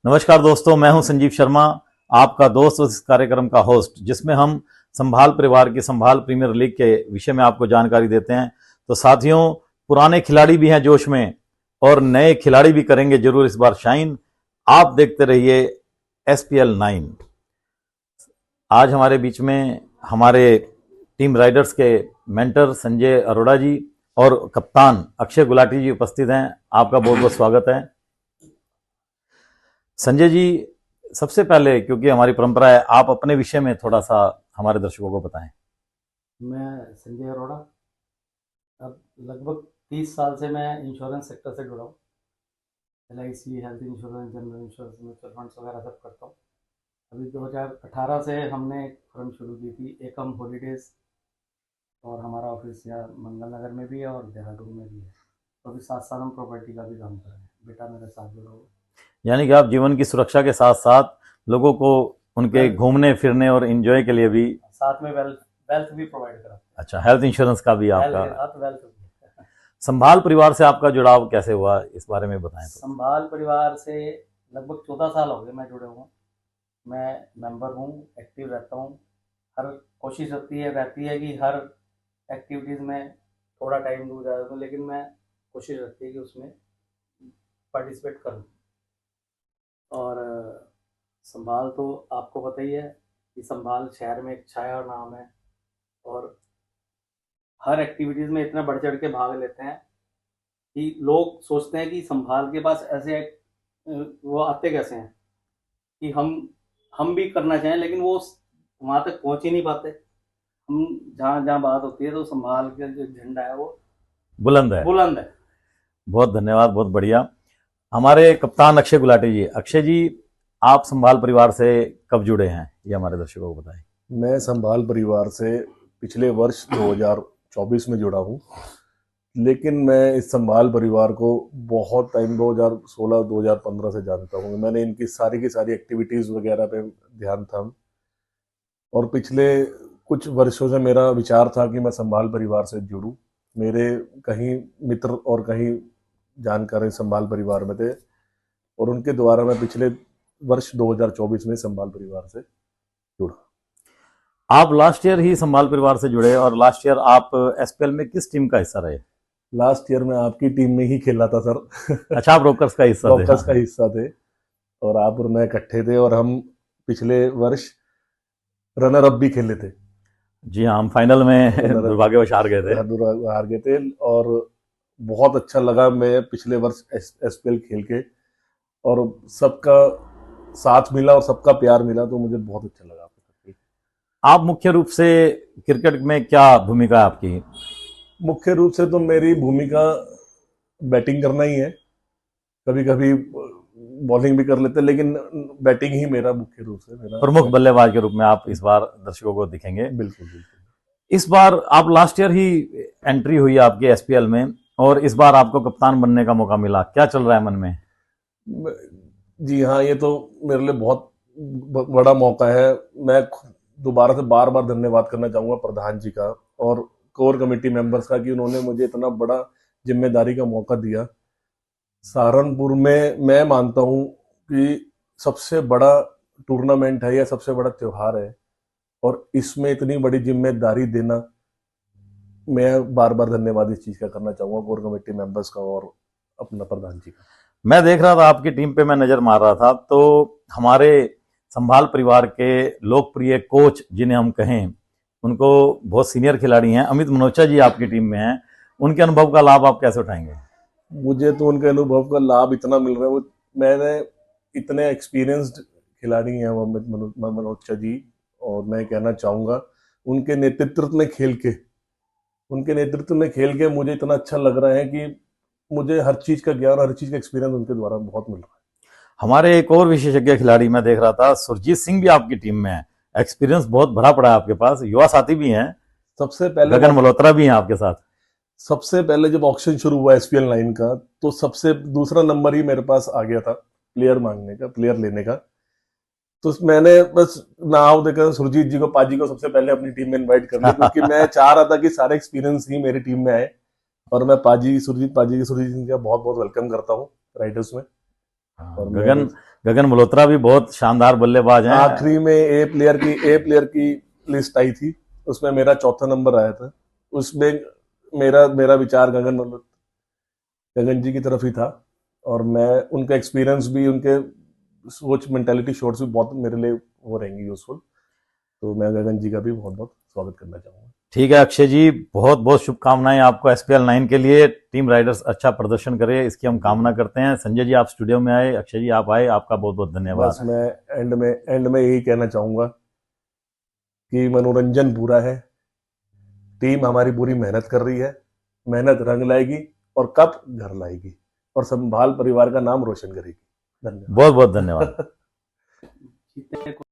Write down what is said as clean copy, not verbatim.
नमस्कार दोस्तों, मैं हूं संजीव शर्मा, आपका दोस्त और इस कार्यक्रम का होस्ट, जिसमें हम संभाल परिवार की संभाल प्रीमियर लीग के विषय में आपको जानकारी देते हैं। तो साथियों, पुराने खिलाड़ी भी हैं जोश में और नए खिलाड़ी भी करेंगे जरूर इस बार शाइन। आप देखते रहिए SPL 9। आज हमारे बीच में हमारे टीम राइडर्स के मेंटर संजय अरोड़ा जी और कप्तान अक्षय गुलाटी जी उपस्थित हैं। आपका बहुत बहुत स्वागत है। संजय जी, सबसे पहले, क्योंकि हमारी परंपरा है, आप अपने विषय में थोड़ा सा हमारे दर्शकों को बताएं। मैं संजय अरोड़ा, अब लगभग 30 साल से मैं इंश्योरेंस सेक्टर से जुड़ा हूँ। LIC, health insurance, general insurance, mutual funds वगैरह सब करता हूँ। अभी 2018 से हमने एक फर्म शुरू की थी, एकम हॉलीडेज़, और हमारा ऑफिस यहाँ मंगल नगर में भी है और देहरादून में भी है। तो अभी साथ साथ हम प्रॉपर्टी का भी काम कर रहे हैं। बेटा मेरे साथ जुड़ा हुआ। यानी कि आप जीवन की सुरक्षा के साथ साथ लोगों को उनके घूमने फिरने और एंजॉय के लिए भी साथ में वेल्थ भी प्रोवाइड कराते हैं। अच्छा, हेल्थ इंश्योरेंस का भी हेल्थ आपका। के साथ वेल्थ भी। संभाल परिवार से आपका जुड़ाव कैसे हुआ, इस बारे में बताएं। तो संभाल परिवार से लगभग 14 साल हो गए मैं जुड़े हुआ हूँ। मैं मेंबर हूँ, एक्टिव रहता हूँ। हर कोशिश रहती है कि हर एक्टिविटीज़ में थोड़ा टाइम दूँ ज़्यादा दूँ, लेकिन मैं कोशिश रहती है कि उसमें पार्टिसिपेट करूँ। और संभाल तो आपको पता ही है कि संभाल शहर में एक छाया नाम है, और हर एक्टिविटीज़ में इतना बढ़ चढ़ के भाग लेते हैं कि लोग सोचते हैं कि संभाल के पास ऐसे वो आते कैसे हैं कि हम भी करना चाहें, लेकिन वो वहाँ तक पहुँच ही नहीं पाते। हम जहाँ जहाँ बात होती है तो संभाल के जो झंडा है वो बुलंद है। बुलंद है। बहुत धन्यवाद, बहुत बढ़िया। हमारे कप्तान अक्षय गुलाटी जी, अक्षय जी, आप संभाल परिवार से कब जुड़े हैं, ये हमारे दर्शकों को बताएं। मैं संभाल परिवार से पिछले वर्ष 2024 में जुड़ा हूँ, लेकिन मैं इस संभाल परिवार को बहुत टाइम 2016-2015 से जानता हूँ। मैंने इनकी की सारी एक्टिविटीज़ वगैरह पे ध्यान था, और पिछले कुछ वर्षों से मेरा विचार था कि मैं संभाल परिवार से जुड़ूं। मेरे कहीं मित्र और कहीं जानकार संभाल परिवार में थे, और उनके द्वारा मैं पिछले वर्ष 2024 में संभाल परिवार से जुड़ा। आप लास्ट ईयर ही संभाल परिवार से जुड़े, और लास्ट ईयर आप SPL में किस टीम का हिस्सा रहे? लास्ट ईयर मैं आपकी टीम में ही खेला था सर। अच्छा, आप रोकर्स का हिस्सा थे। रोकर्स का हिस्सा थे, और आप और मैं इकट्ठे थे, और हम पिछले वर्ष रनर अप भी खेले थे। जी हाँ, हम फाइनल में दुर्भाग्यवश हार गए थे। हार गए थे, और बहुत अच्छा लगा मैं पिछले वर्ष SPL खेल के, और सबका साथ मिला और सबका प्यार मिला, तो मुझे बहुत अच्छा लगा। आप मुख्य रूप से क्रिकेट में क्या भूमिका है आपकी? मुख्य रूप से तो मेरी भूमिका बैटिंग करना ही है। कभी कभी बॉलिंग भी कर लेते हैं, लेकिन बैटिंग ही मेरा मुख्य रूप से, मेरा प्रमुख बल्लेबाज के रूप में आप इस बार दर्शकों को दिखेंगे। बिल्कुल बिल्कुल। इस बार आप लास्ट ईयर ही एंट्री हुई आपके SPL में, और इस बार आपको कप्तान बनने का मौका मिला। क्या चल रहा है मन में? जी हाँ, ये तो मेरे लिए बहुत बड़ा मौका है। मैं दोबारा से बार बार धन्यवाद करना चाहूँगा प्रधान जी का और कोर कमेटी मेंबर्स का, कि उन्होंने मुझे इतना बड़ा जिम्मेदारी का मौका दिया। सहारनपुर में मैं मानता हूँ कि सबसे बड़ा टूर्नामेंट है या सबसे बड़ा त्यौहार है, और इसमें इतनी बड़ी जिम्मेदारी देना, मैं बार बार धन्यवाद इस चीज़ का करना चाहूँगा कोर कमेटी मेंबर्स का और अपना प्रधान जी का। मैं देख रहा था आपकी टीम पे, मैं नजर मार रहा था, तो हमारे संभाल परिवार के लोकप्रिय कोच जिन्हें हम कहें, उनको बहुत सीनियर खिलाड़ी हैं, अमित मनोचा जी आपकी टीम में हैं। उनके अनुभव का लाभ आप कैसे उठाएंगे? मुझे तो उनके अनुभव का लाभ इतना मिल रहा है, वो मैंने इतने एक्सपीरियंस्ड खिलाड़ी हैं अमित मनोचा जी, और मैं कहना चाहूँगा उनके नेतृत्व में खेल के मुझे इतना अच्छा लग रहा है कि मुझे हर चीज़ का ज्ञान, हर चीज़ का एक्सपीरियंस उनके द्वारा बहुत मिल रहा है। हमारे एक और विशेषज्ञ खिलाड़ी मैं देख रहा था, सुरजीत सिंह भी आपकी टीम में है। एक्सपीरियंस बहुत भरा पड़ा है आपके पास, युवा साथी भी हैं। सबसे पहले गगन मल्होत्रा भी हैं आपके साथ। सबसे पहले जब ऑक्शन शुरू हुआ SPL 9 का, तो सबसे दूसरा नंबर ही मेरे पास आ गया था प्लेयर मांगने का, प्लेयर लेने का। तो मैंने बस नाम देकर सुरजीत जी को, पाजी को सबसे पहले अपनी टीम में इनवाइट कर लिया, क्योंकि मैं चाह रहा था कि सारे एक्सपीरियंस ही मेरी टीम में आए। और मैं सुरजीत सिंह का बहुत बहुत वेलकम करता हूँ राइडर्स में। और मैं गगन गगन मल्होत्रा भी बहुत शानदार बल्लेबाज हैं। आखिरी में ए प्लेयर की लिस्ट आई थी, उसमें मेरा चौथा नंबर आया था। उसमें मेरा विचार गगन जी की तरफ ही था, और मैं उनका एक्सपीरियंस भी, उनके सोच मेंटालिटी शॉट्स भी बहुत मेरे लिए वो रहेंगी यूजफुल। तो मैं गगन जी का भी बहुत बहुत स्वागत करना चाहूंगा। ठीक है अक्षय जी, बहुत बहुत शुभकामनाएं आपको SPL 9 के लिए। टीम राइडर्स अच्छा प्रदर्शन करे, इसकी हम कामना करते हैं। संजय जी आप स्टूडियो में आए, अक्षय जी आप आए, आपका बहुत बहुत बस धन्यवाद। मैं एंड में यही कहना चाहूंगा कि मनोरंजन पूरा है, टीम हमारी पूरी मेहनत कर रही है, मेहनत रंग लाएगी और कप घर लाएगी और संभाल परिवार का नाम रोशन करेगी। धन्यवाद। बहुत बहुत धन्यवाद। जीतने को